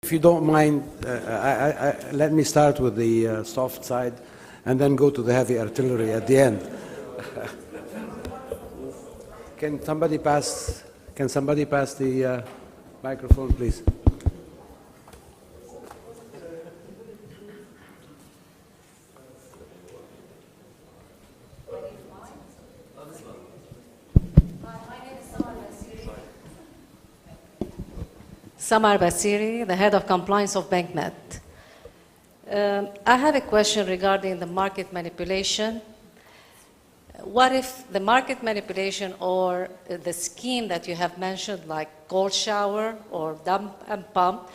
if you don't mind, let me start with the soft side and then go to the heavy artillery at the end. Can somebody pass the microphone, please? Samar Basiri, the head of compliance of BankNet. I have a question regarding the market manipulation. What if the market manipulation or the scheme that you have mentioned, like cold shower or pump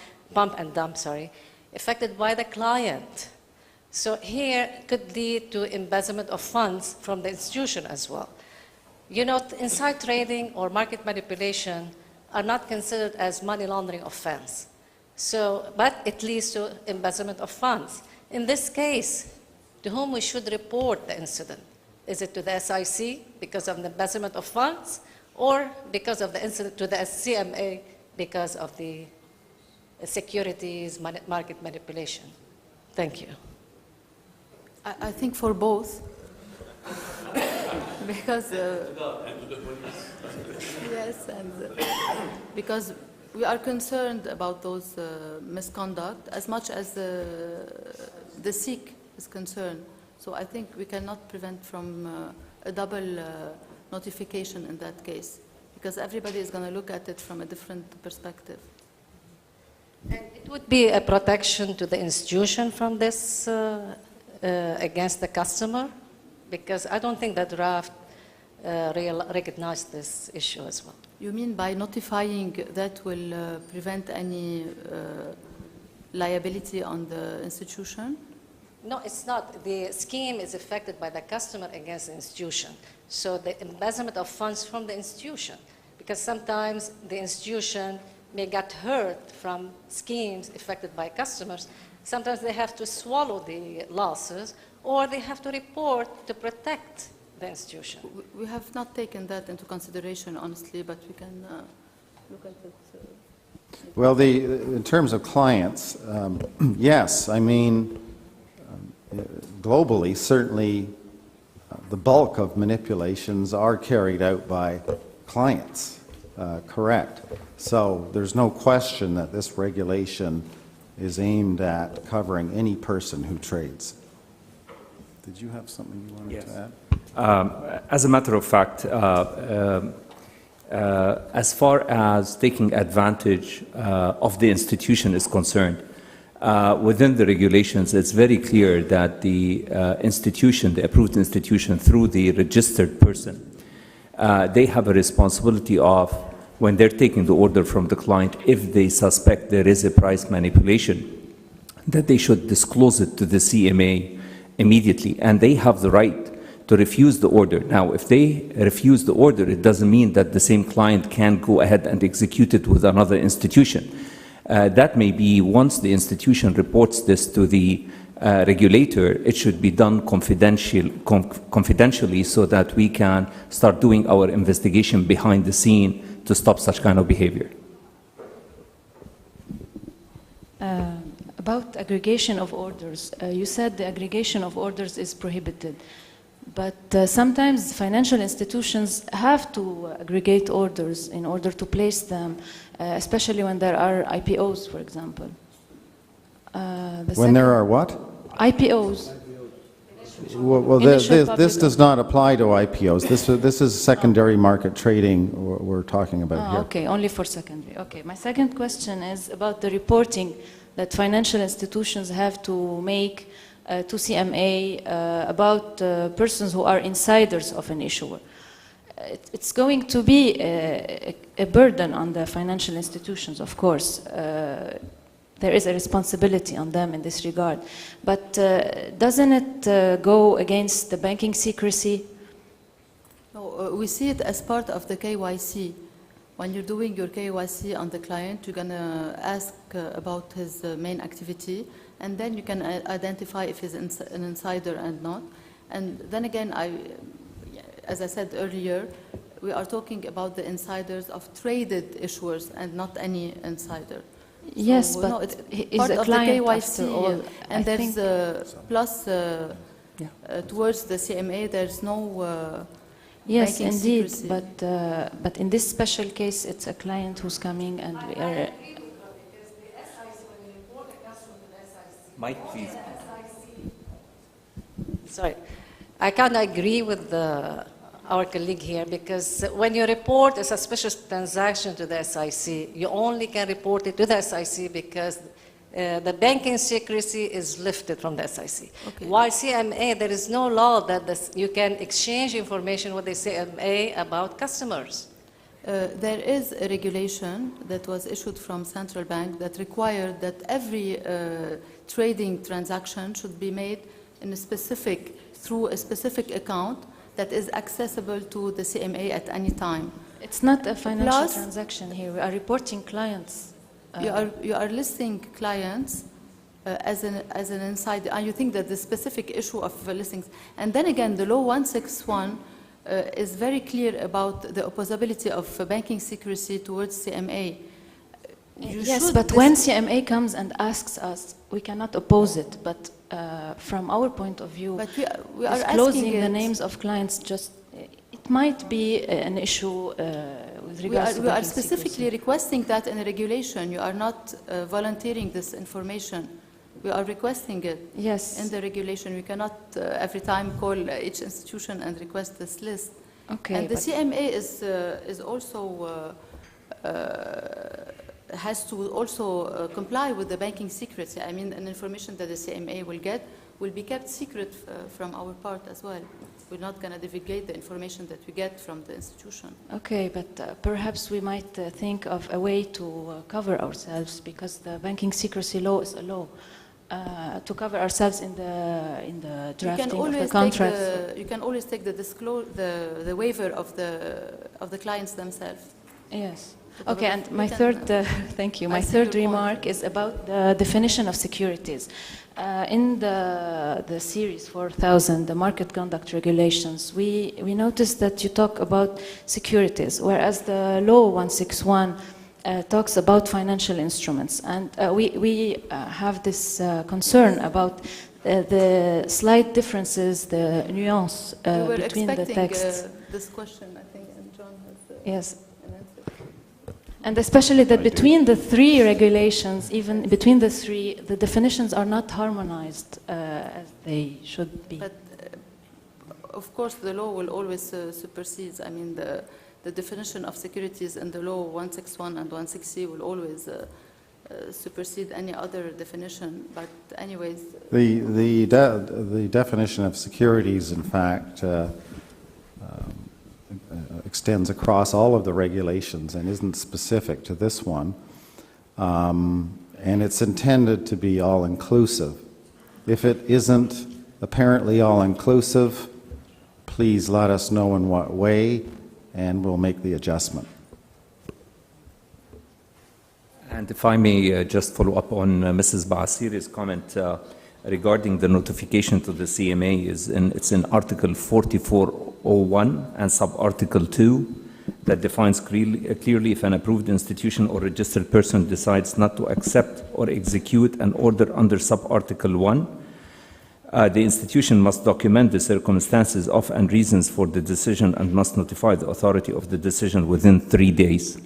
and dump, affected by the client? So here could lead to embezzlement of funds from the institution as well. You know, inside trading or market manipulation are not considered as money laundering offense. So, but it leads to embezzlement of funds. In this case, to whom we should report the incident? Is it to the SIC because of the embezzlement of funds, or because of the incident to the CMA because of the securities market manipulation? Thank you. I think for both. Because yes, and because we are concerned about those misconduct as much as the SIC is concerned. So I think we cannot prevent from a double notification in that case, because everybody is going to look at it from a different perspective. And it would be a protection to the institution from this against the customer, because I don't think that draft recognized this issue as well. You mean by notifying that will prevent any liability on the institution? No, it's not. The scheme is affected by the customer against the institution. So the embezzlement of funds from the institution, because sometimes the institution may get hurt from schemes affected by customers. Sometimes they have to swallow the losses, or they have to report to protect the institution. We have not taken that into consideration, honestly, but we can look at it. Well, in terms of clients, yes, I mean, globally, certainly the bulk of manipulations are carried out by clients, correct. So there's no question that this regulation is aimed at covering any person who trades. Did you have something you wanted to add? As a matter of fact, as far as taking advantage of the institution is concerned, within the regulations, it's very clear that the institution, the approved institution, through the registered person, they have a responsibility of, when they're taking the order from the client, if they suspect there is a price manipulation, that they should disclose it to the CMA immediately, and they have the right to refuse the order. Now, if they refuse the order, it doesn't mean that the same client can go ahead and execute it with another institution. That may be, once the institution reports this to the regulator, it should be done confidentially so that we can start doing our investigation behind the scene to stop such kind of behavior. About aggregation of orders, you said the aggregation of orders is prohibited, but sometimes financial institutions have to aggregate orders in order to place them, especially when there are IPOs, for example. When there are what? IPOs. Well, this does not apply to IPOs. This is secondary market trading we're talking about here. Okay, only for secondary. Okay, my second question is about the reporting that financial institutions have to make to CMA about persons who are insiders of an issuer. It's going to be a burden on the financial institutions, of course. There is a responsibility on them in this regard. But doesn't it go against the banking secrecy? No, we see it as part of the KYC. When you're doing your KYC on the client, you're going to ask about his main activity, and then you can identify if he's an insider and not. And then again, as I said earlier, we are talking about the insiders of traded issuers and not any insider. Yes, So, but no, it's he's part a of client the KYC, after all. I and there's think- plus towards the CMA, there's no Yes, banking indeed, secrecy. but in this special case, it's a client who's coming and we are... Mike, please. Sorry, I can't agree with our colleague here because when you report a suspicious transaction to the SIC, you only can report it to the SIC because the banking secrecy is lifted from the SIC. Okay. While CMA, there is no law that you can exchange information with the CMA about customers. There is a regulation that was issued from Central Bank that required that every trading transaction should be made through a specific account that is accessible to the CMA at any time. It's not a financial Plus- transaction here. We are reporting clients. You are listing clients as an insider, and you think that the specific issue of listings. And then again, the law 161 is very clear about the opposability of banking secrecy towards CMA. You Yes, should but when CMA comes and asks us, we cannot oppose it. But from our point of view, But we are disclosing asking the it. names of clients it might be an issue with regards to We are banking specifically secrecy. requesting that in a regulation. You are not volunteering this information. We are requesting it Yes. in the regulation. We cannot every time call each institution and request this list. Okay, And the but- CMA is also has to also comply with the banking secrecy. I mean, an information that the CMA will get will be kept secret from our part as well. We're not going to divulgate the information that we get from the institution. Okay, but perhaps we might think of a way to cover ourselves because the banking secrecy law is a law. To cover ourselves in the drafting of the contracts. You can always take the waiver of the clients themselves. Yes. To cover Okay, the- and my we can, third, thank you. I My see third your point. remark is about the definition of securities. In the series 4000, the market conduct regulations, we noticed that you talk about securities, whereas the law 161 talks about financial instruments. And we have this concern about the slight differences, the nuance We were between the expecting texts. this question, I think, and John has Yes. an answer. And especially that between the three regulations, even between the three, the definitions are not harmonized as they should be. But of course, the law will always supersede. I mean, the definition of securities in the law 161 and 160 will always supersede any other definition. But anyways, The definition of securities, in fact, extends across all of the regulations and isn't specific to this one. And it's intended to be all-inclusive. If it isn't apparently all-inclusive, please let us know in what way, and we'll make the adjustment. And if I may just follow up on Mrs. Baasiri's comment regarding the notification to the CMA, it's in Article 4401 and Sub-Article 2 that defines clearly if an approved institution or registered person decides not to accept or execute an order under Sub-Article 1, the institution must document the circumstances of and reasons for the decision and must notify the authority of the decision within 3 days.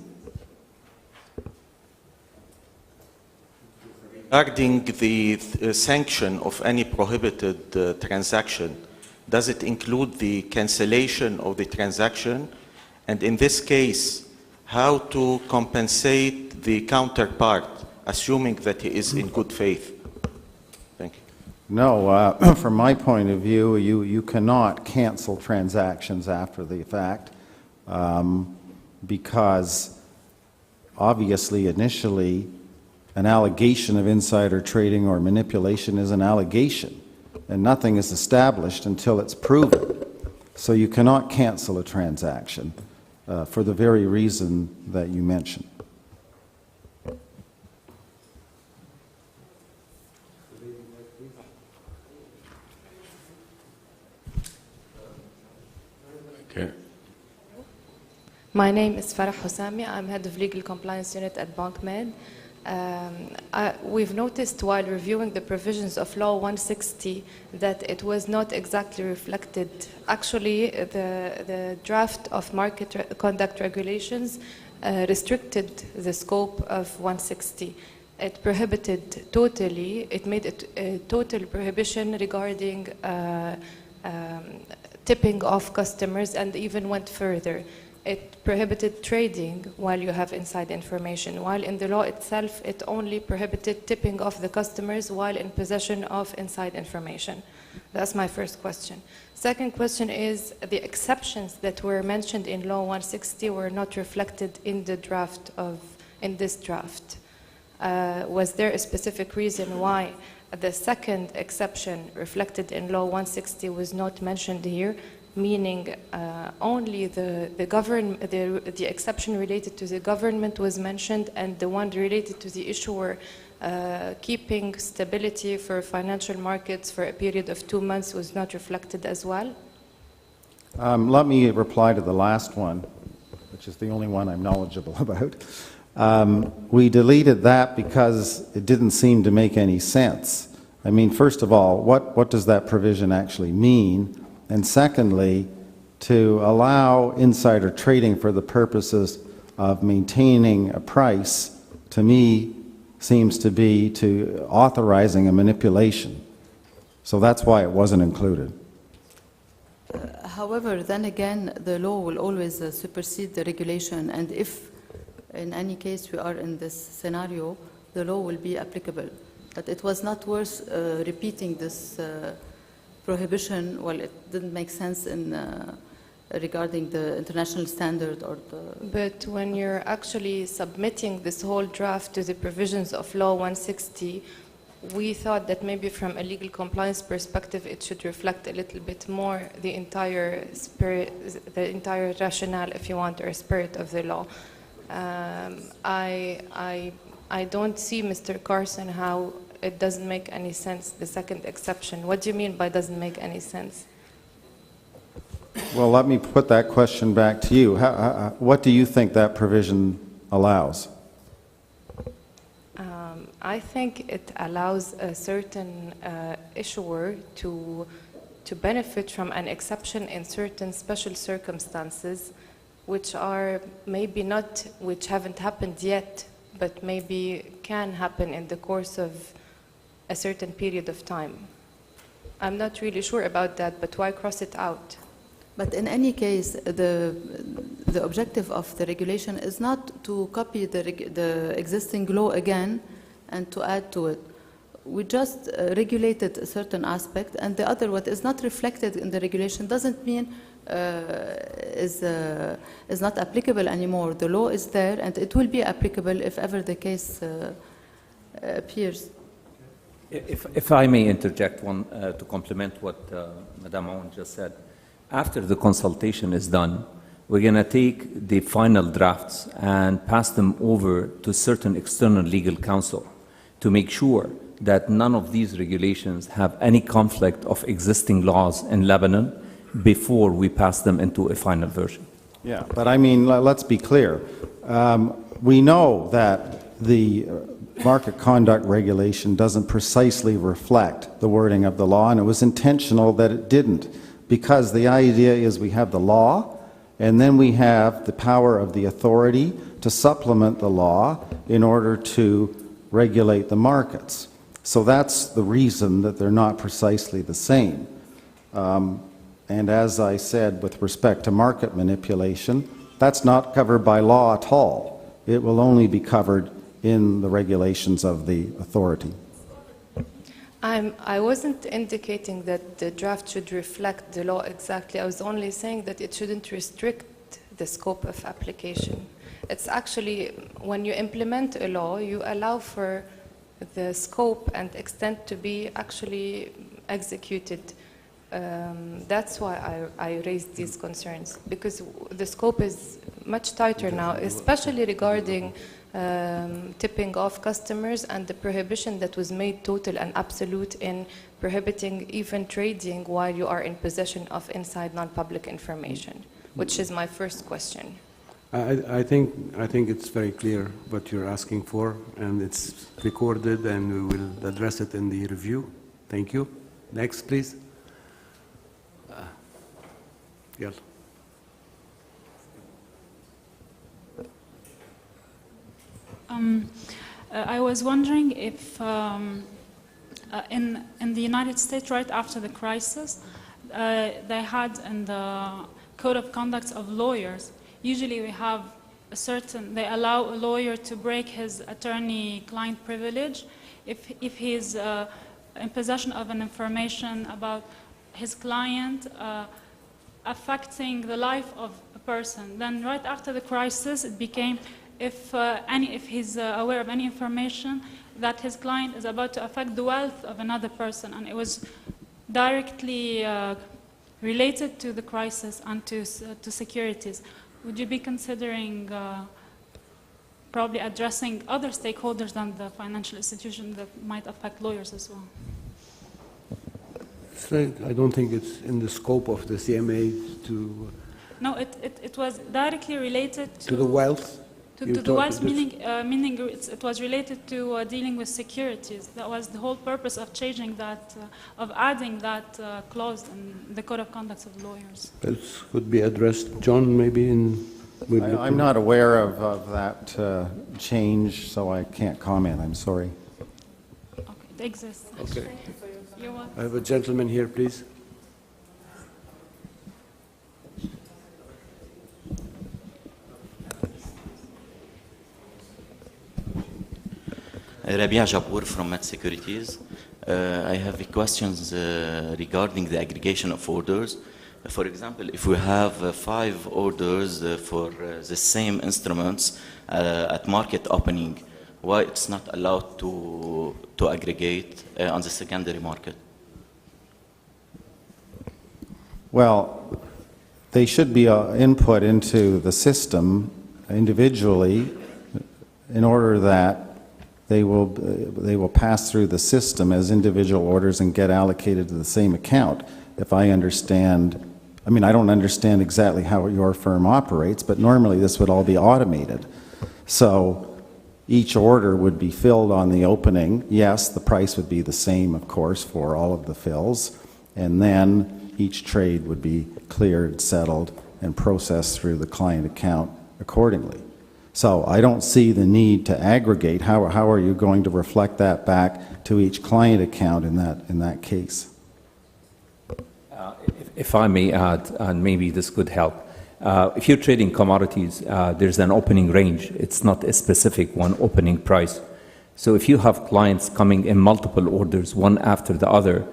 Regarding the sanction of any prohibited transaction, does it include the cancellation of the transaction? And in this case, how to compensate the counterpart, assuming that he is in good faith? Thank you. No, from my point of view, you cannot cancel transactions after the fact because obviously initially an allegation of insider trading or manipulation is an allegation and nothing is established until it's proven. So you cannot cancel a transaction for the very reason that you mentioned. Okay. My name is Farah Hossami. I'm head of legal compliance unit at BankMed. We've noticed while reviewing the provisions of Law 160 that it was not exactly reflected. Actually, the draft of market conduct regulations restricted the scope of 160. It prohibited totally, it made it a total prohibition regarding tipping off customers, and even went further. It prohibited trading while you have inside information, while in the law itself it only prohibited tipping off the customers while in possession of inside information. That's my first question. Second question is, the exceptions that were mentioned in Law 160 were not reflected in the draft in this draft. Was there a specific reason why the second exception reflected in Law 160 was not mentioned here, meaning only the exception related to the government was mentioned, and the one related to the issuer keeping stability for financial markets for a period of 2 months was not reflected as well? Let me reply to the last one, which is the only one I'm knowledgeable about. We deleted that because it didn't seem to make any sense. I mean, first of all, what does that provision actually mean? And secondly, to allow insider trading for the purposes of maintaining a price, to me, seems to be to authorizing a manipulation. So that's why it wasn't included. However, then again, the law will always supersede the regulation, and if in any case we are in this scenario, the law will be applicable. But it was not worth repeating this prohibition. Well, it didn't make sense in regarding the international standard or the... But when you're actually submitting this whole draft to the provisions of Law 160, we thought that maybe from a legal compliance perspective it should reflect a little bit more the entire spirit, the entire rationale, if you want, or spirit of the law. I don't see, Mr. Carson, how it doesn't make any sense, the second exception. What do you mean by doesn't make any sense? Well, let me put that question back to you. What do you think that provision allows? I think it allows a certain issuer to benefit from an exception in certain special circumstances, which are maybe not, which haven't happened yet, but maybe can happen in the course of a certain period of time. I'm not really sure about that, but why cross it out? But in any case, the objective of the regulation is not to copy the existing law again and to add to it. We just regulated a certain aspect, and the other, what is not reflected in the regulation, doesn't mean is not applicable anymore. The law is there, and it will be applicable if ever the case appears. If I may interject one to complement what Madame Aoun just said. After the consultation is done, we're going to take the final drafts and pass them over to certain external legal counsel to make sure that none of these regulations have any conflict of existing laws in Lebanon before we pass them into a final version. Yeah, but I mean, let's be clear. We know that the market conduct regulation doesn't precisely reflect the wording of the law, and it was intentional that it didn't, because the idea is we have the law, and then we have the power of the authority to supplement the law in order to regulate the markets. So that's the reason that they're not precisely the same. And as I said, with respect to market manipulation, that's not covered by law at all. It will only be covered in the regulations of the authority. I wasn't indicating that the draft should reflect the law exactly. I was only saying that it shouldn't restrict the scope of application. It's actually, when you implement a law, you allow for the scope and extent to be actually executed. That's why I raised these concerns, because the scope is much tighter now, especially regarding tipping off customers and the prohibition that was made total and absolute in prohibiting even trading while you are in possession of inside non-public information, which is my first question. I think it's very clear what you're asking for, and it's recorded, and we will address it in the review. Thank you. Next, please. Yes. I was wondering if in the United States, right after the crisis, they had in the code of conduct of lawyers, usually we have they allow a lawyer to break his attorney-client privilege if he's in possession of an information about his client affecting the life of a person. Then right after the crisis, it became if he's aware of any information that his client is about to affect the wealth of another person, and it was directly related to the crisis and to securities. Would you be considering probably addressing other stakeholders than the financial institution that might affect lawyers as well? I don't think it's in the scope of the CMA to... No, it was directly related To the wealth? To the wealth, meaning it was related to dealing with securities. That was the whole purpose of changing that, of adding that clause in the Code of Conduct of Lawyers. This could be addressed. John, maybe in... I'm not aware of that change, so I can't comment. I'm sorry. Okay, it exists. Okay. You're welcome. I have a gentleman here, please. Rabia Jabour from Met Securities. I have questions regarding the aggregation of orders. For example, if we have 5 orders for the same instruments at market opening, why it's not allowed to aggregate on the secondary market? Well, they should be input into the system individually in order that they will pass through the system as individual orders and get allocated to the same account. If I understand, I mean, I don't understand exactly how your firm operates, but normally this would all be automated. So each order would be filled on the opening. Yes, the price would be the same, of course, for all of the fills. And then each trade would be cleared, settled, and processed through the client account accordingly. So I don't see the need to aggregate. How are you going to reflect that back to each client account in that case? If I may add, and maybe this could help, if you're trading commodities, there's an opening range. It's not a specific one opening price. So if you have clients coming in multiple orders, one after the other,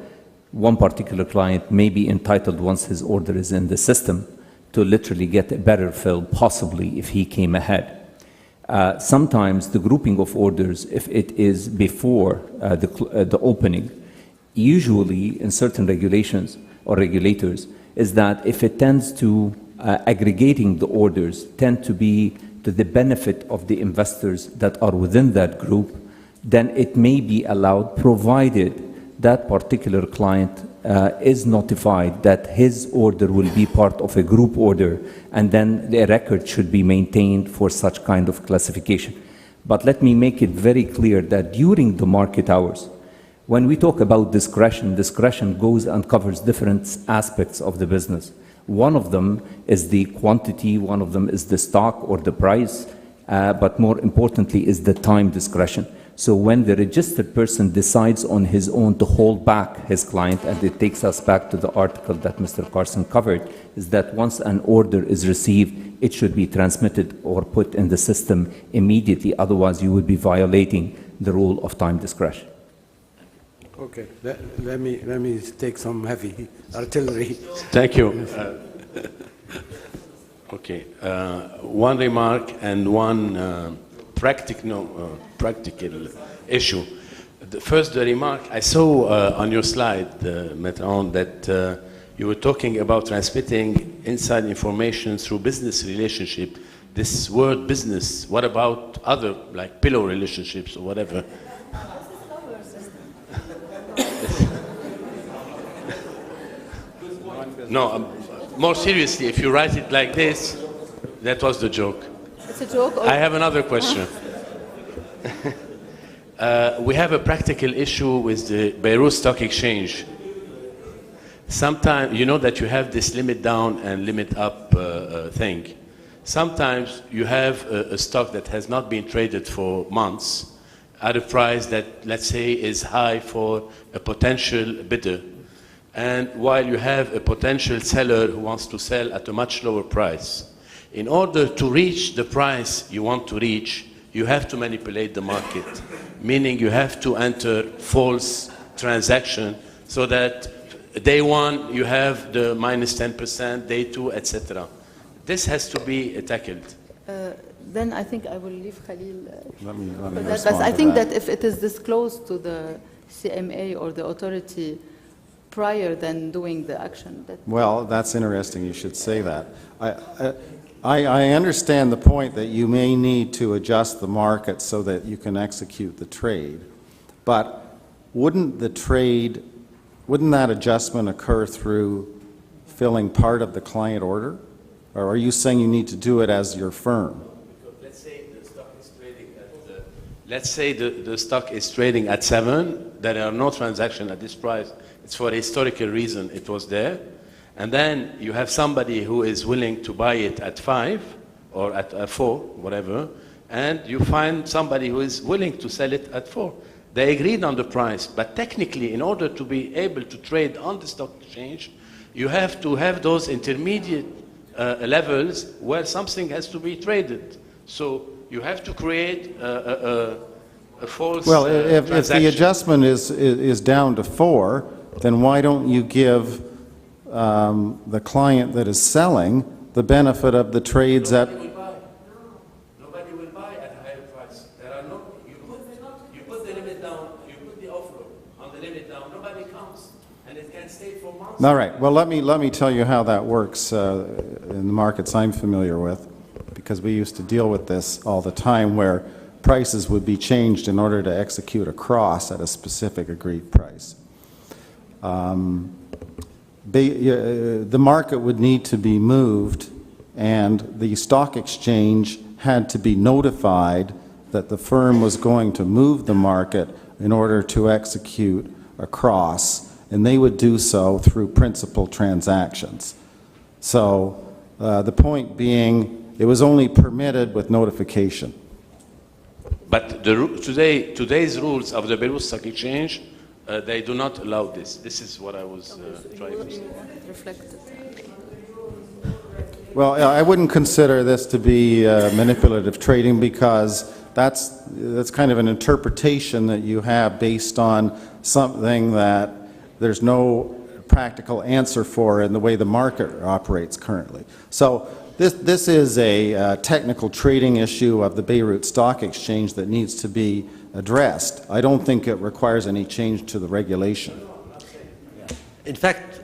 one particular client may be entitled, once his order is in the system, to literally get a better fill, possibly if he came ahead. Sometimes the grouping of orders, if it is before the opening, usually in certain regulations or regulators, is that if it tends to aggregating the orders tend to be to the benefit of the investors that are within that group, then it may be allowed, provided that particular client is notified that his order will be part of a group order, and then the record should be maintained for such kind of classification. But let me make it very clear that during the market hours, when we talk about discretion, discretion goes and covers different aspects of the business. One of them is the quantity, one of them is the stock or the price, but more importantly is the time discretion. So when the registered person decides on his own to hold back his client, and it takes us back to the article that Mr. Carson covered, is that once an order is received, it should be transmitted or put in the system immediately, otherwise you would be violating the rule of time discretion. Okay, let me take some heavy artillery. Thank you. Okay, one remark and one practical issue. The remark, I saw on your slide, Metron, that you were talking about transmitting inside information through business relationship. This word business, what about other, like pillow relationships or whatever? No, more seriously, if you write it like this, That was the joke. It's a joke. I have another question. We have a practical issue with the Beirut Stock Exchange. Sometimes, you know that you have this limit down and limit up thing. Sometimes you have a stock that has not been traded for months at a price that, let's say, is high for a potential bidder. And while you have a potential seller who wants to sell at a much lower price, in order to reach the price you want to reach, you have to manipulate the market, meaning you have to enter false transaction so that day one you have the minus 10%, day two, etc. This has to be tackled. Then I think I will leave Khalil. Let me But respond I to think that. that if it is disclosed to the CMA or the authority prior than doing the action, that Well, that's interesting, you should say that. I understand the point that you may need to adjust the market so that you can execute the trade, but wouldn't that adjustment occur through filling part of the client order? Or are you saying you need to do it as your firm? Let's say the stock is trading at let's say the stock is trading at 7. There are no transactions at this price. It's for a historical reason it was there. And then you have somebody who is willing to buy it at 5 or at 4, whatever, and you find somebody who is willing to sell it at 4. They agreed on the price, but technically, in order to be able to trade on the stock exchange, you have to have those intermediate levels where something has to be traded. So you have to create a false Well, if the transaction. adjustment is down to 4, then why don't you give the client that is selling the benefit of the trades at... Nobody will buy at a higher price. There are no. You put the limit down. You put the offer on the limit down. Nobody comes, and it can stay for months. All right, well, let me tell you how that works in the markets I'm familiar with, because we used to deal with this all the time, where prices would be changed in order to execute a cross at a specific agreed price. The market would need to be moved, and the stock exchange had to be notified that the firm was going to move the market in order to execute a cross, and they would do so through principal transactions. So the point being, it was only permitted with notification. But today's rules of the Beirut Stock Exchange, they do not allow this. This is what I was trying to say. reflected. Well, I wouldn't consider this to be manipulative trading, because that's kind of an interpretation that you have based on something that there's no practical answer for in the way the market operates currently. So this is a technical trading issue of the Beirut Stock Exchange that needs to be addressed. I don't think it requires any change to the regulation. In fact,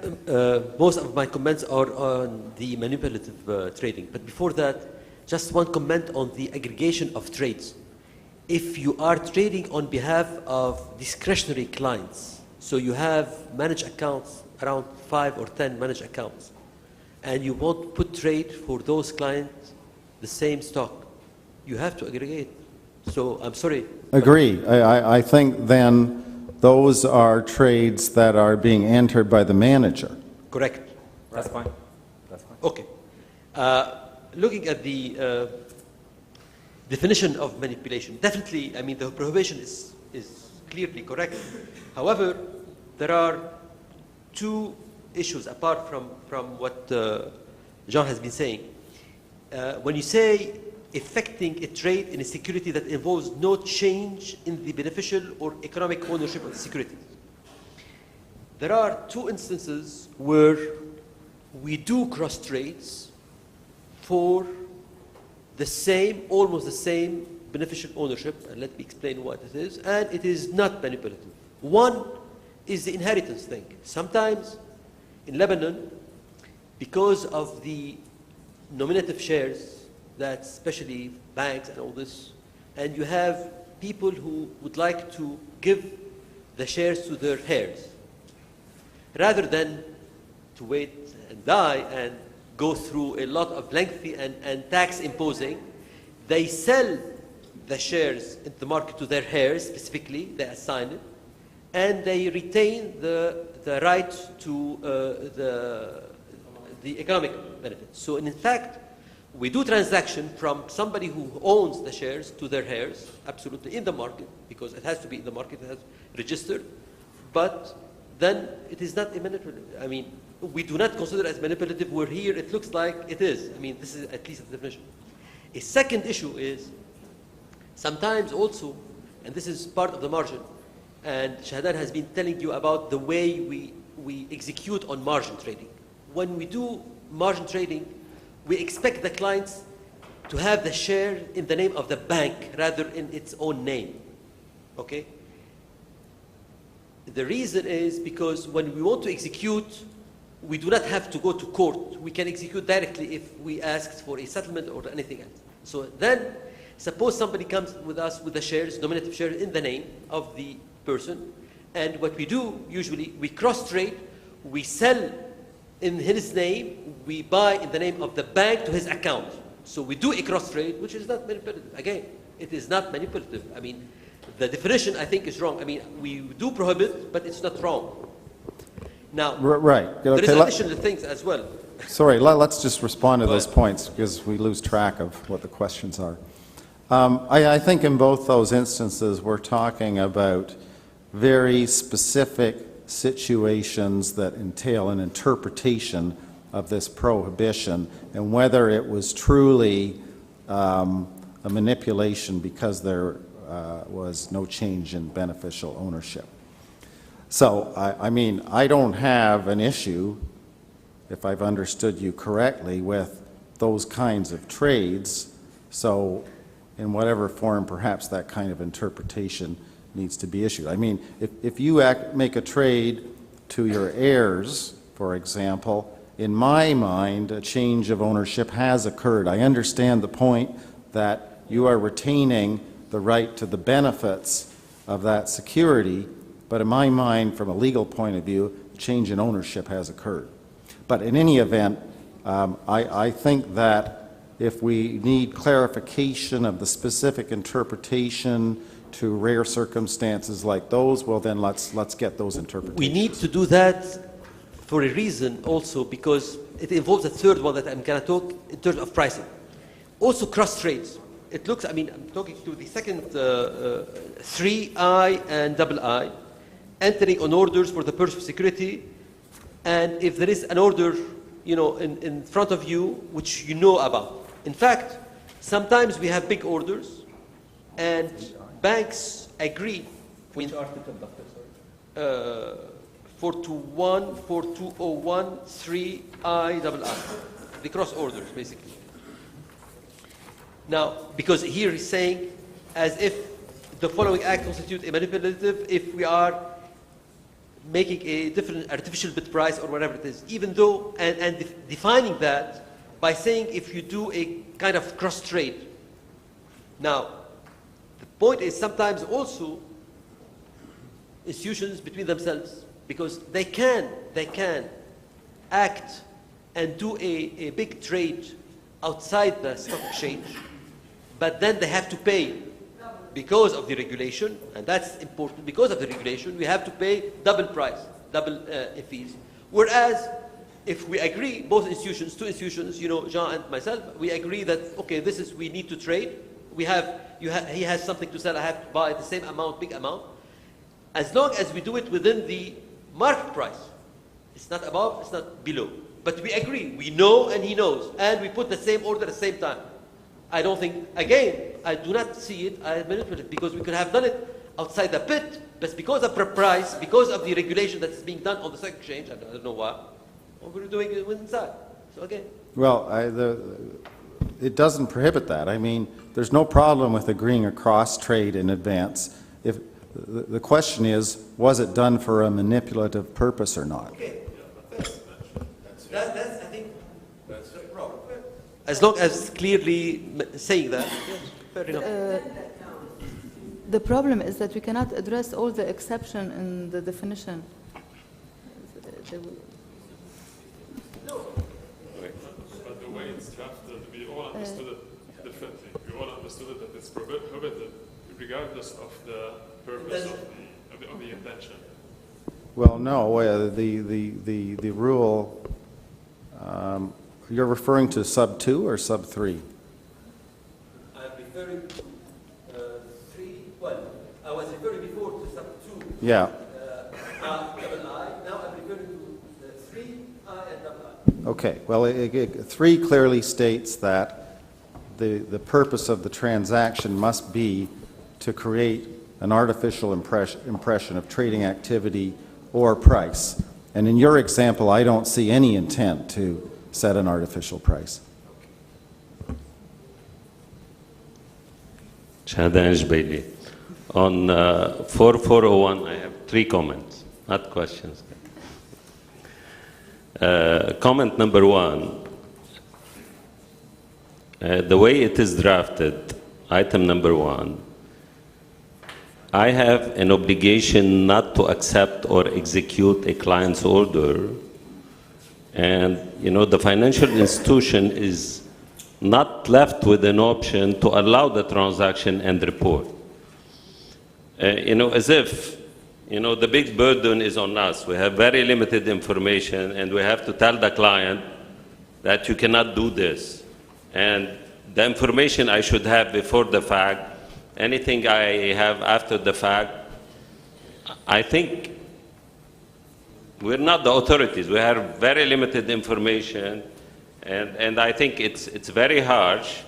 most of my comments are on the manipulative trading. But before that, just one comment on the aggregation of trades. If you are trading on behalf of discretionary clients, so you have managed accounts, around 5 or 10 managed accounts, and you want to put trade for those clients the same stock, you have to aggregate. So I'm sorry. Agree. I think then those are trades that are being entered by the manager. Correct. That's fine. That's fine. Okay. Looking at the definition of manipulation, definitely, I mean, the prohibition is clearly correct. However, there are two issues apart from what Jean has been saying. When you say effecting a trade in a security that involves no change in the beneficial or economic ownership of the security, there are two instances where we do cross trades for the same, almost the same beneficial ownership, and let me explain what it is, and it is not manipulative. One is the inheritance thing. Sometimes in Lebanon, because of the nominative shares, that especially banks and all this, and you have people who would like to give the shares to their heirs, rather than to wait and die and go through a lot of lengthy and tax imposing. They sell the shares in the market to their heirs specifically, they assign it, and they retain the right to the economic benefits. So in fact, we do transaction from somebody who owns the shares to their heirs, absolutely in the market, because it has to be in the market, it has registered, but then it is not a manipulative. I mean, we do not consider it as manipulative, where here it looks like it is. I mean, this is at least the definition. A second issue is, sometimes also, and this is part of the margin, and Shahdan has been telling you about the way we execute on margin trading. When we do margin trading, we expect the clients to have the share in the name of the bank rather in its own name, okay? The reason is because when we want to execute, we do not have to go to court. We can execute directly if we asked for a settlement or anything else. So then, suppose somebody comes with us with the shares, nominative shares in the name of the person, and what we do, usually, we cross-trade, we sell in his name, we buy in the name of the bank to his account. So we do a cross-trade, which is not manipulative. Again, it is not manipulative. I mean, the definition, I think, is wrong. I mean, we do prohibit, but it's not wrong. Now, Right. there is Okay, additional things as well. Sorry, let's just respond to Go those ahead. points, because we lose track of what the questions are. I think in both those instances, we're talking about very specific situations that entail an interpretation of this prohibition, and whether it was truly a manipulation because there was no change in beneficial ownership. So, I mean, I don't have an issue, if I've understood you correctly, with those kinds of trades. So, in whatever form, perhaps that kind of interpretation needs to be issued. I mean, if you make a trade to your heirs, for example, in my mind, a change of ownership has occurred. I understand the point that you are retaining the right to the benefits of that security, but in my mind, from a legal point of view, change in ownership has occurred. But in any event, I think that if we need clarification of the specific interpretation to rare circumstances like those, well then let's get those interpretations. We need to do that for a reason also, because it involves a third one that I'm going to talk in terms of pricing. Also cross trades. It looks, I mean, I'm talking to the second 3I and II, entering on orders for the purchase of security, and if there is an order, you know, in front of you, which you know about. In fact, sometimes we have big orders, and banks agree. Which article, Doctor? 421, 4201, 3II, the cross orders, basically. Now, because here he's saying, as if the following act constitutes a manipulative if we are making a different artificial bid price or whatever it is, even though, and defining that by saying if you do a kind of cross trade. Now, the point is sometimes also institutions between themselves, because they can act and do a big trade outside the stock exchange, but then they have to pay because of the regulation, and that's important. Because of the regulation, we have to pay double price, double fees. Whereas, if we agree, both institutions, two institutions, you know, Jean and myself, we agree that, okay, this is, we need to trade. We have, he has something to sell, I have to buy the same amount, big amount. As long as we do it within the market price. It's not above, it's not below. But we agree, we know and he knows, and we put the same order at the same time. I don't think, again, I do not see it as manipulative, because we could have done it outside the pit, but because of the price, because of the regulation that's being done on the stock exchange, I don't know why, we're doing it inside. So again. Well, it doesn't prohibit that. I mean, there's no problem with agreeing a cross trade in advance. If the question is, was it done for a manipulative purpose or not? Okay. That's, I think, that's the problem. As long as clearly saying that, yes, fair enough. The problem is that we cannot address all the exception in the definition. it's drafted, we all understood it differently. We all understood it that it's prohibited regardless of the purpose of the intention. Well, no, the rule, you're referring to sub 2 or sub 3? I'm referring to 3, well, I was referring before to sub 2. Yeah. Double I, now I'm referring to 3, I and double I. Okay, well, 3 clearly states that the purpose of the transaction must be to create an artificial impression of trading activity or price. And in your example, I don't see any intent to set an artificial price. Shahdan Jbaili. On 4401, I have 3 comments, not questions. Comment number 1, the way it is drafted, item number 1, I have an obligation not to accept or execute a client's order, and the financial institution is not left with an option to allow the transaction and report. As if the big burden is on us. We have very limited information, and we have to tell the client that you cannot do this. And the information I should have before the fact, anything I have after the fact, I think we're not the authorities. We have very limited information, and I think it's very harsh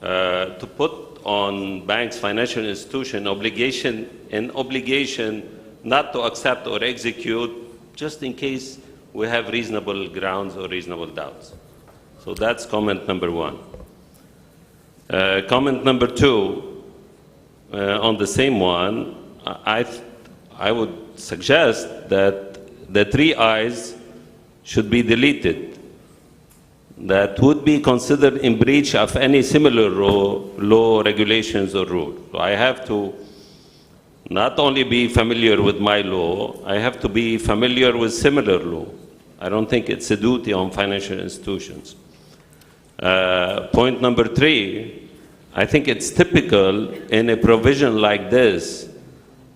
to put on banks, financial institution, an obligation not to accept or execute just in case we have reasonable grounds or reasonable doubts. So that's comment number 1. Comment number 2, on the same one, I would suggest that the 3 I's should be deleted. That would be considered in breach of any similar law, regulations, or rule. So I have to not only be familiar with my law, I have to be familiar with similar law. I don't think it's a duty on financial institutions. Point number 3, I think it's typical in a provision like this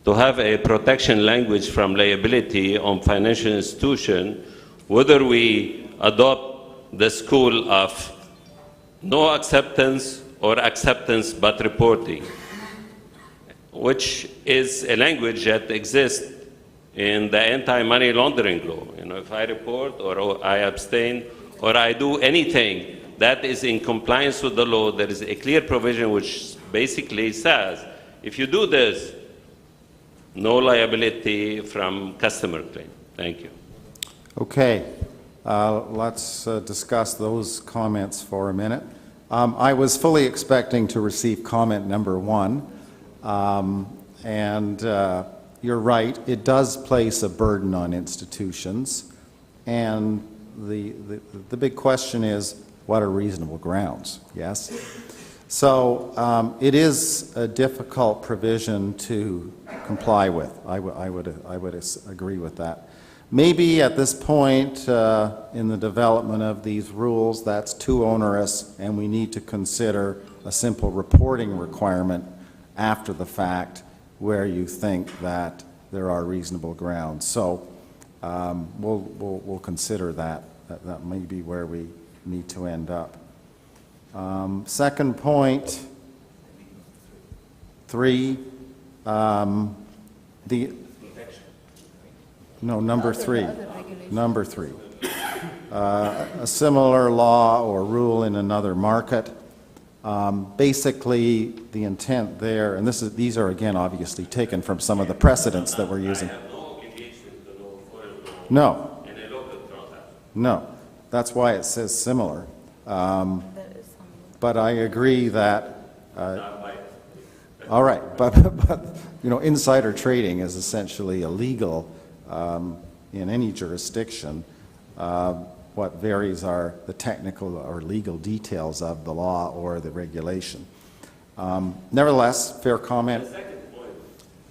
to have a protection language from liability on financial institution, whether we adopt the school of no acceptance or acceptance but reporting, which is a language that exists in the anti-money laundering law. If I report or I abstain or I do anything that is in compliance with the law, there is a clear provision which basically says, if you do this, no liability from customer claim. Thank you. Okay, let's discuss those comments for a minute. I was fully expecting to receive comment number 1, and you're right, it does place a burden on institutions, and the big question is, what are reasonable grounds? Yes? So it is a difficult provision to comply with. I would agree with that. Maybe at this point in the development of these rules, that's too onerous, and we need to consider a simple reporting requirement after the fact where you think that there are reasonable grounds. So we'll consider that. That may be where we need to end up. Second point, 3, number 3. Number 3. A similar law or rule in another market. Basically, the intent there, and these are again obviously taken from some of the precedents that we're using. No. No. That's why it says similar. But I agree that, all right, but insider trading is essentially illegal in any jurisdiction. What varies are the technical or legal details of the law or the regulation. Nevertheless, fair comment. The second point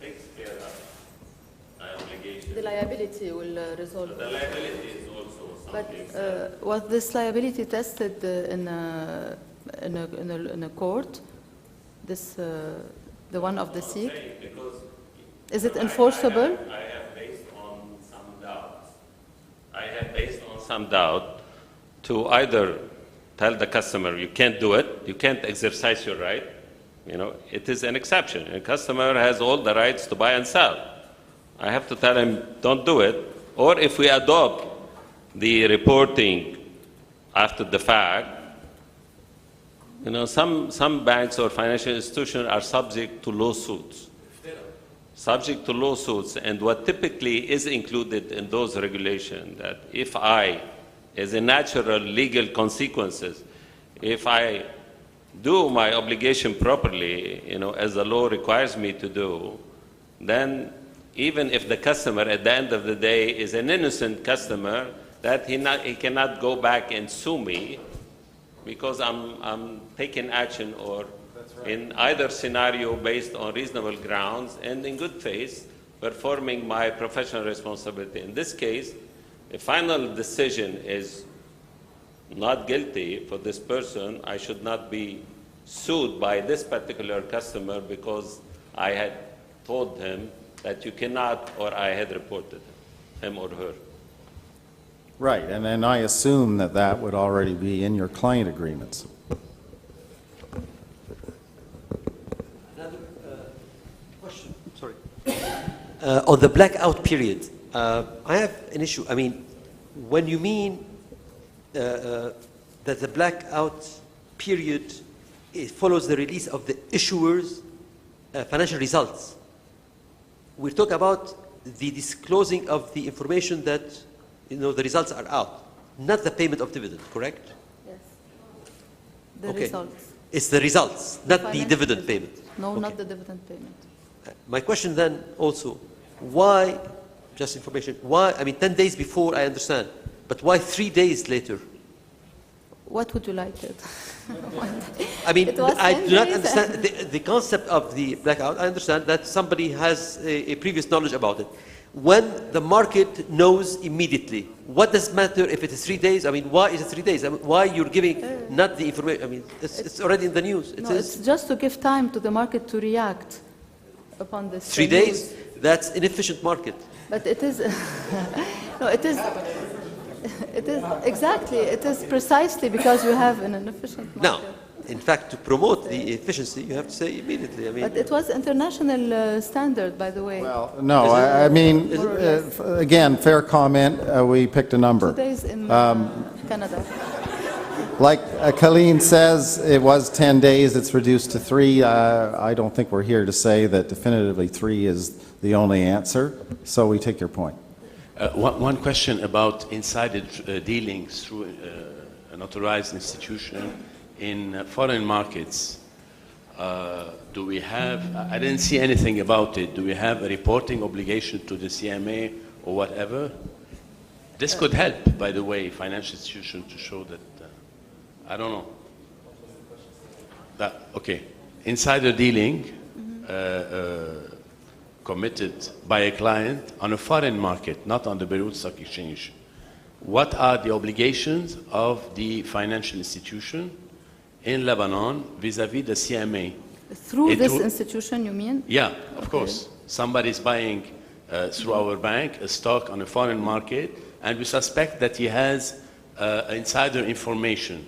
takes care of obligation. The liability will resolve. The liability is also But was this liability tested in a court? This the one of the SIIC? Is it enforceable? I have based on some doubt. I have based on some doubt to either tell the customer you can't do it, you can't exercise your right. You know, it is an exception. A customer has all the rights to buy and sell. I have to tell him don't do it. Or if we adopt the reporting after the fact, you know, some banks or financial institutions are subject to lawsuits. Subject to lawsuits, and what typically is included in those regulations, that if I, as a natural legal consequences, if I do my obligation properly, you know, as the law requires me to do, then even if the customer at the end of the day is an innocent customer, that he cannot go back and sue me because I'm taking action or in either scenario based on reasonable grounds and in good faith performing my professional responsibility. In this case, the final decision is not guilty for this person. I should not be sued by this particular customer because I had told him that you cannot, or I had reported him or her. Right, and then I assume that that would already be in your client agreements. Another question, sorry. On the blackout period, I have an issue. I mean, when you mean that the blackout period it follows the release of the issuer's financial results, we're talking about the disclosing of the information that, you know, the results are out, not the payment of dividend, correct? Yes. The Okay. results. It's the results, not the Financial dividend results. payment. No, Okay. not the dividend payment. My question then also, why, just information, why, I mean, 10 days before I understand, but why 3 days later? What would you like it? I mean, It was I 10 do not days. understand the concept of the blackout. I understand that somebody has a previous knowledge about it. When the market knows immediately, what does it matter if it is 3 days? I mean, why is it 3 days? I mean, why you're giving not the information? I mean, it's already in the news. It No, is it's just to give time to the market to react upon this. 3 days. That's inefficient market. But it is, no, it is exactly, it is precisely because you have an inefficient market. Now, in fact, to promote the efficiency, you have to say immediately. I mean, But it was international standard, by the way. Well, no, I mean, again, fair comment, we picked a 2 number. days in Canada. Like Colleen says, it was 10 days, it's reduced to 3. I don't think we're here to say that definitively 3 is the only answer, so we take your point. One question about insider dealings through an authorized institution in foreign markets. Do we have, I didn't see anything about it, do we have a reporting obligation to the CMA or whatever? This could help, by the way, financial institution to show that, I don't know. Okay, insider dealing committed by a client on a foreign market, not on the Beirut Stock Exchange. What are the obligations of the financial institution in Lebanon vis-à-vis the CMA? Through this institution, you mean? Yeah, of course. Somebody's buying through our bank a stock on a foreign market, and we suspect that he has insider information.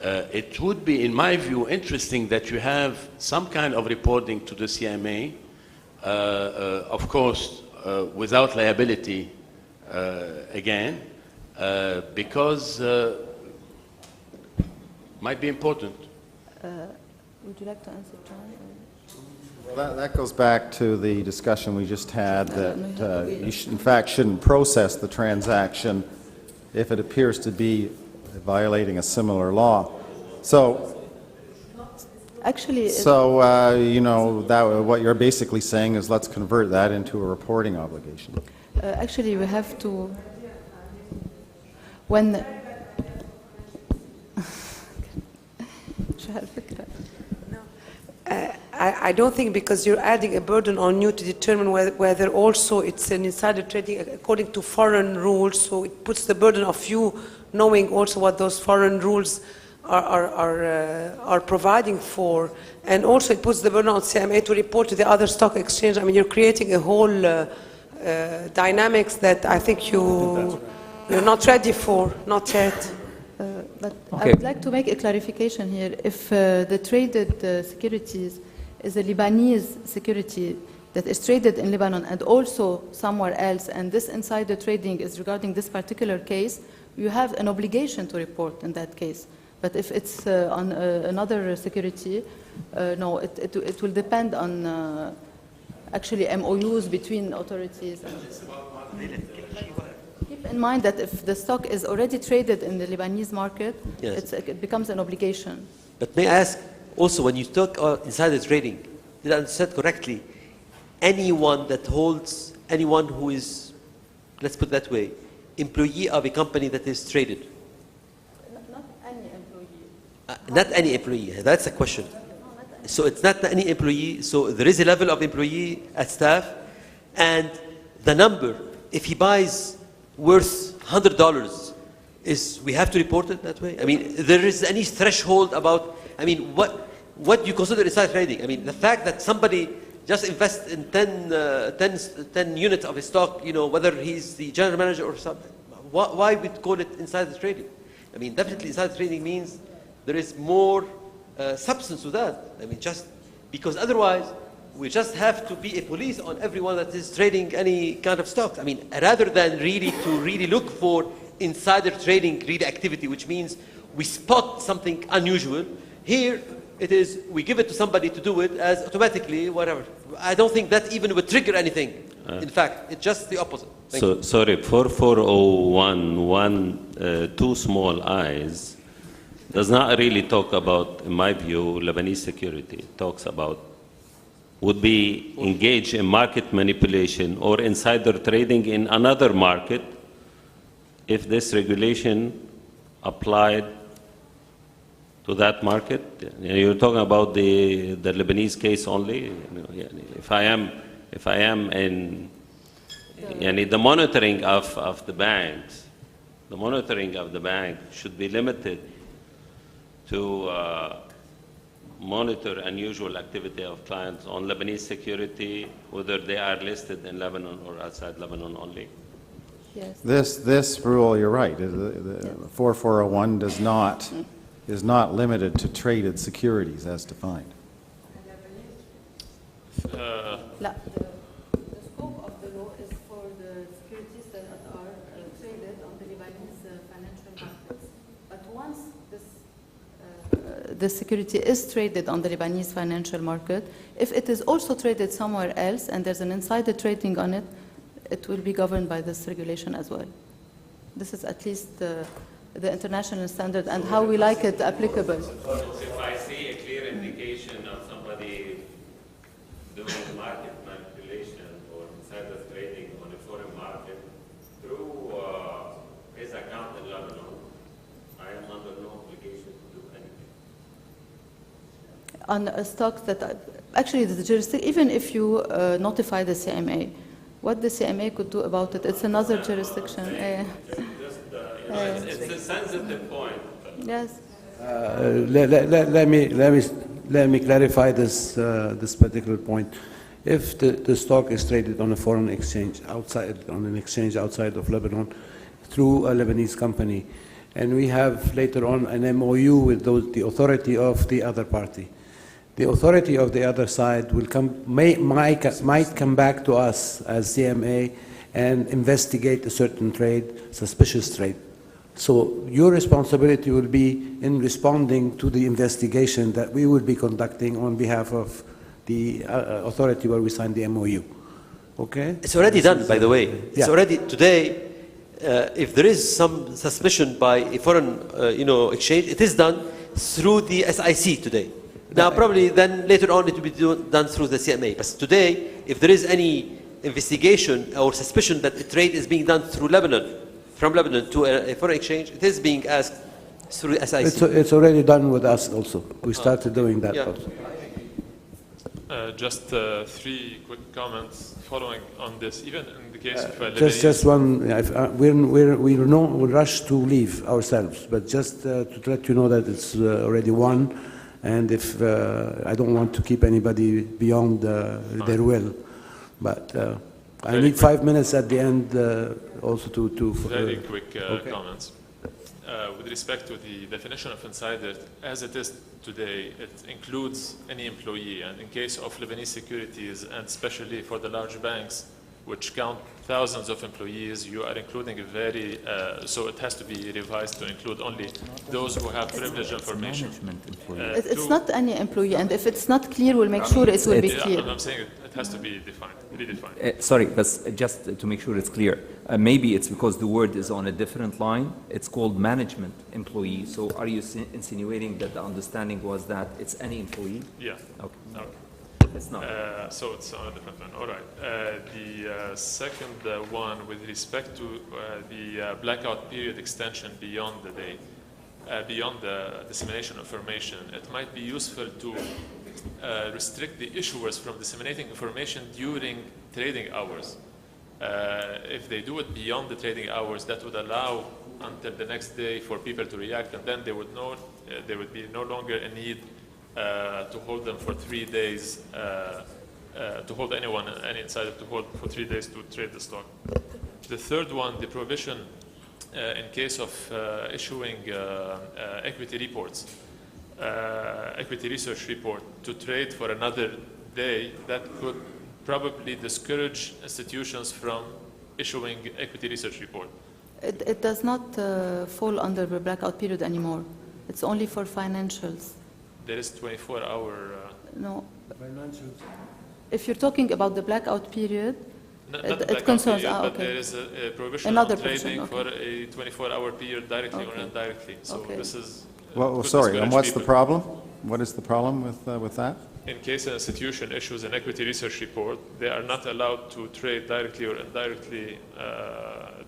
It would be, in my view, interesting that you have some kind of reporting to the CMA, of course, without liability again, because might be important. Would you like to answer, John? Well, that goes back to the discussion we just had, that you in fact shouldn't process the transaction if it appears to be violating a similar law. So, actually, you know, what you're basically saying is let's convert that into a reporting obligation. actually, we have to, when I don't think, because you're adding a burden on you to determine whether also it's an insider trading according to foreign rules, so it puts the burden of you knowing also what those foreign rules are providing for, and also it puts the burden on CMA to report to the other stock exchange. I mean, you're creating a whole dynamics that I think you're not ready for, not yet. But Okay. I would like to make a clarification here. If the traded securities is a Lebanese security that is traded in Lebanon and also somewhere else, and this insider trading is regarding this particular case, you have an obligation to report in that case. But if it's on another security, no, it will depend on actually MOUs between authorities. Keep in mind that if the stock is already traded in the Lebanese market, Yes. it becomes an obligation. But may I ask, also, when you talk insider trading, did I understand correctly? Anyone who is, let's put it that way, employee of a company that is traded? Not any employee. Not any employee. That's a question. So it's not any employee. So there is a level of employee at staff, and the number, if he buys worth $100, we have to report it that way? I mean, there is any threshold about, I mean, what you consider insider trading? I mean, the fact that somebody just invests in 10 units of a stock, whether he's the general manager or something, why we call it insider trading? I mean, definitely insider trading means there is more substance to that. I mean, just because otherwise we just have to be a police on everyone that is trading any kind of stocks. I mean, rather than really look for insider trading activity, which means we spot something unusual. Here it is, we give it to somebody to do it as automatically, whatever. I don't think that even would trigger anything. In fact, it's just the opposite. Thank you. Sorry, 4401, two small eyes, does not really talk about, in my view, Lebanese security. It talks about, would be engaged in market manipulation or insider trading in another market if this regulation applied to that market. You're talking about the Lebanese case only. If I am in the monitoring of the banks, the monitoring of the bank should be limited to monitor unusual activity of clients on Lebanese security, whether they are listed in Lebanon or outside Lebanon only. Yes. This rule, you're right, the 4401 is not limited to traded securities as defined. The scope of the law is for the securities that are traded on the Lebanese financial markets. But once this security is traded on the Lebanese financial market, if it is also traded somewhere else and there's an insider trading on it, it will be governed by this regulation as well. This is at least the international standard and how we like it applicable. If I see a clear indication of somebody doing market manipulation or insider trading on a foreign market through his account in Lebanon, I am under no obligation to do anything. On stocks that actually the jurisdiction, even if you notify the CMA, what the CMA could do about it, it's another jurisdiction. It's a sensitive point. Yes. Let me clarify this particular point. If the stock is traded on a foreign exchange on an exchange outside of Lebanon through a Lebanese company, and we have later on an MOU with the authority of the other party, the authority of the other side will might come back to us as CMA and investigate a certain trade, suspicious trade. So your responsibility will be in responding to the investigation that we will be conducting on behalf of the authority where we signed the MOU. Okay? It's already done, by the way. It's Yeah. already today. If there is some suspicion by a foreign, exchange, it is done through the SIC today. Now, probably then later on it will be done through the CMA. But today, if there is any investigation or suspicion that a trade is being done through Lebanon, from Lebanon to a foreign exchange, it is being asked through SIC. It's already done with us also. We started doing that Yeah. also. Just three quick comments following on this. Even in the case of Just Lebanese, one, we rush to leave ourselves, but just to let you know that it's already 1, and if, I don't want to keep anybody beyond their will, but I Very need quick. 5 minutes at the end also to very quick okay. comments. With respect to the definition of insider, as it is today, it includes any employee. And in case of Lebanese Securities, and especially for the large banks, which count thousands of employees, you are including a very, so it has to be revised to include only those who have privileged information. It's not any employee, and if it's not clear, we'll make sure it will be clear. I'm saying it has to be defined, redefined. Sorry, but just to make sure it's clear, maybe it's because the word is on a different line. It's called management employee. So are you insinuating that the understanding was that it's any employee? Yeah. Okay. Okay. It's not. So it's on a different one. All right. The second one, with respect to the blackout period extension beyond the day, beyond the dissemination of information, it might be useful to restrict the issuers from disseminating information during trading hours. If they do it beyond the trading hours, that would allow until the next day for people to react, and then there would be no longer a need to hold them for 3 days, to hold anyone, any insider to hold for 3 days to trade the stock. The third one, the provision in case of issuing equity reports, equity research report to trade for another day, that could probably discourage institutions from issuing equity research report. It does not fall under the blackout period anymore. It's only for financials. There is 24-hour... No. If you're talking about the blackout period, not the it blackout concerns... period, but okay. there is a provision Another on trading provision, for a 24-hour period directly or indirectly. So this is... Well, could sorry, and discourage what's the people. problem? What is the problem with that? In case an institution issues an equity research report, they are not allowed to trade directly or indirectly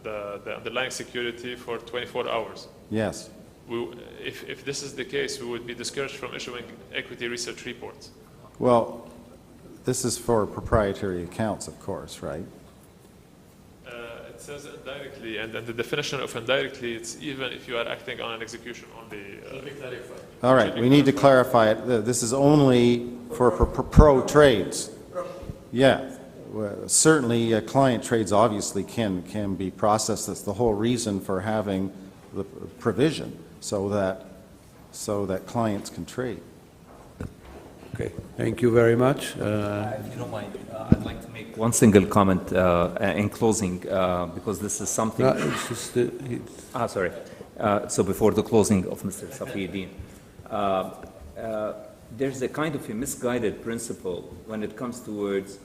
the underlying security for 24 hours. Yes. If this is the case, we would be discouraged from issuing equity research reports. Well, this is for proprietary accounts, of course, right? It says indirectly, and the definition of indirectly, it's even if you are acting on an execution on the... All right, we need to clarify it. This is only for pro trades. Yeah. Well, certainly, client trades obviously can be processed. That's the whole reason for having the provision, so that clients can trade. Okay, thank you very much. If you don't mind, I'd like to make one single comment in closing, because this is something... No, it's just, sorry. So before the closing of Mr. Safiuddin, there's a kind of a misguided principle when it comes towards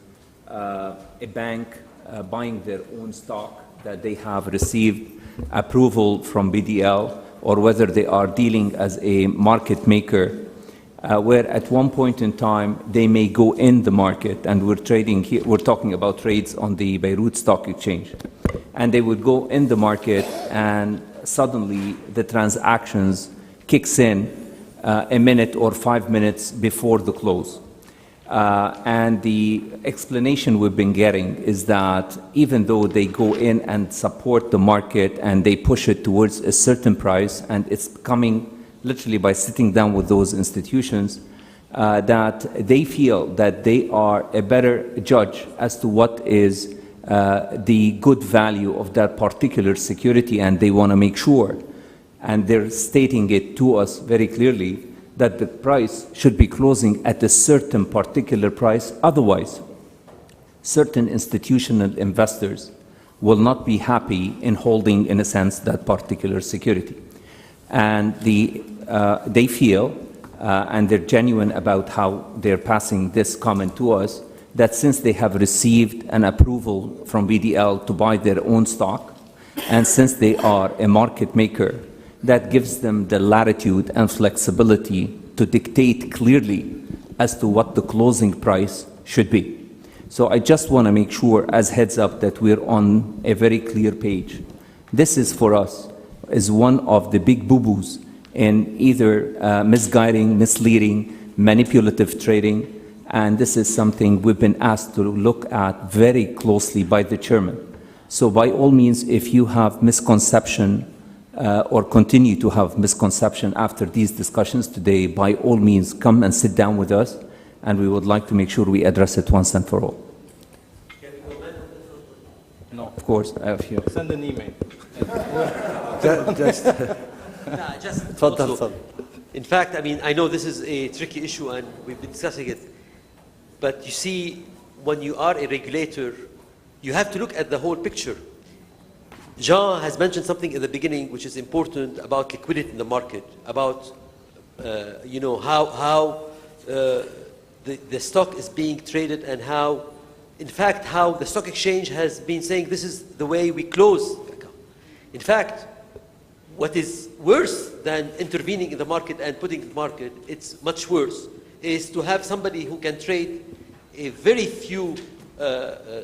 a bank buying their own stock that they have received approval from BDL, or whether they are dealing as a market maker, where at one point in time they may go in the market, and we're trading here, we're talking about trades on the Beirut Stock Exchange, and they would go in the market, and suddenly the transactions kicks in a minute or 5 minutes before the close. And the explanation we've been getting is that even though they go in and support the market and they push it towards a certain price, and it's coming literally by sitting down with those institutions, that they feel that they are a better judge as to what is the good value of that particular security, and they want to make sure, and they're stating it to us very clearly, that the price should be closing at a certain particular price. Otherwise, certain institutional investors will not be happy in holding, in a sense, that particular security. And they feel, and they're genuine about how they're passing this comment to us, that since they have received an approval from BDL to buy their own stock, and since they are a market maker, that gives them the latitude and flexibility to dictate clearly as to what the closing price should be. So I just want to make sure, as heads up, that we're on a very clear page. This is, for us, is one of the big boo-boos in either misguiding, misleading, manipulative trading, And this is something we've been asked to look at very closely by the chairman. So by all means, if you have misconception or continue to have misconception after these discussions today, by all means, come and sit down with us, and we would like to make sure we address it once and for all. No, of course. I have here. Send an email. In fact, I mean, I know this is a tricky issue and we've been discussing it, but you see, when you are a regulator, you have to look at the whole picture. Jean has mentioned something in the beginning which is important about liquidity in the market, about you know, how the stock is being traded and how, in fact, how the stock exchange has been saying this is the way we close. In fact, what is worse than intervening in the market and putting the market, it's much worse, is to have somebody who can trade a very few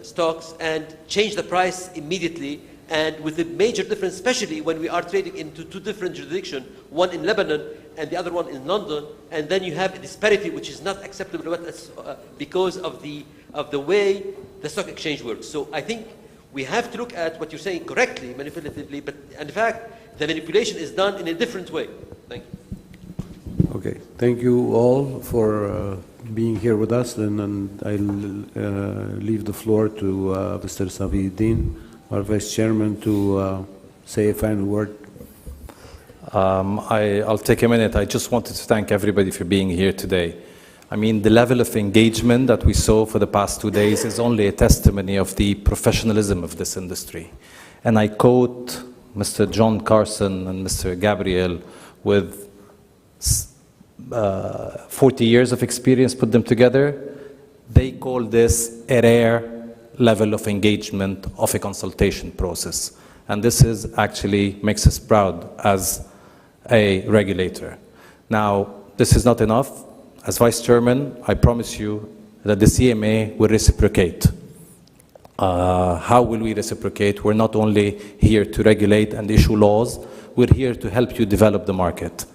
stocks and change the price immediately, and with a major difference, especially when we are trading into two different jurisdictions, one in Lebanon and the other one in London, and then you have a disparity which is not acceptable because of the way the stock exchange works. So I think we have to look at what you're saying correctly, manipulatively, but in fact, the manipulation is done in a different way. Thank you. Okay, thank you all for being here with us, and I'll leave the floor to Mr. Safiuddin, our Vice Chairman, to say a final word. I'll take a minute. I just wanted to thank everybody for being here today. I mean, the level of engagement that we saw for the past 2 days is only a testimony of the professionalism of this industry. And I quote Mr. John Carson and Mr. Gabriel with 40 years of experience, put them together. They call this a rare level of engagement of a consultation process. And this is actually makes us proud as a regulator. Now, this is not enough. As Vice Chairman, I promise you that the CMA will reciprocate. How will we reciprocate? We're not only here to regulate and issue laws, we're here to help you develop the market.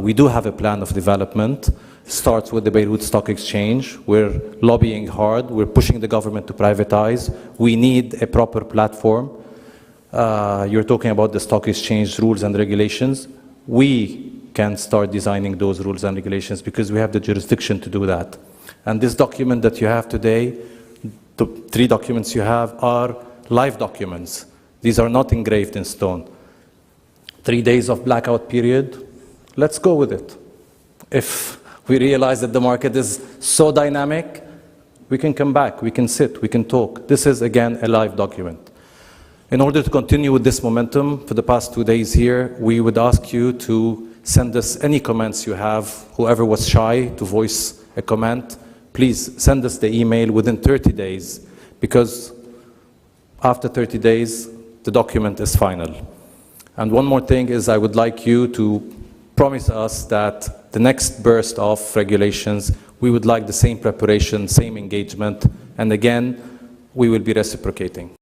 We do have a plan of development. Starts with the Beirut Stock Exchange. We're lobbying hard. We're pushing the government to privatize. We need a proper platform. You're talking about the stock exchange rules and regulations. We can start designing those rules and regulations because we have the jurisdiction to do that. And this document that you have today, the 3 documents you have are live documents. These are not engraved in stone. 3 days of blackout period, let's go with it. If we realize that the market is so dynamic, we can come back, we can sit, we can talk. This is, again, a live document. In order to continue with this momentum for the past 2 days here, we would ask you to send us any comments you have. Whoever was shy to voice a comment, please send us the email within 30 days, because after 30 days, the document is final. And one more thing is I would like you to promise us that the next burst of regulations, we would like the same preparation, same engagement, and again, we will be reciprocating.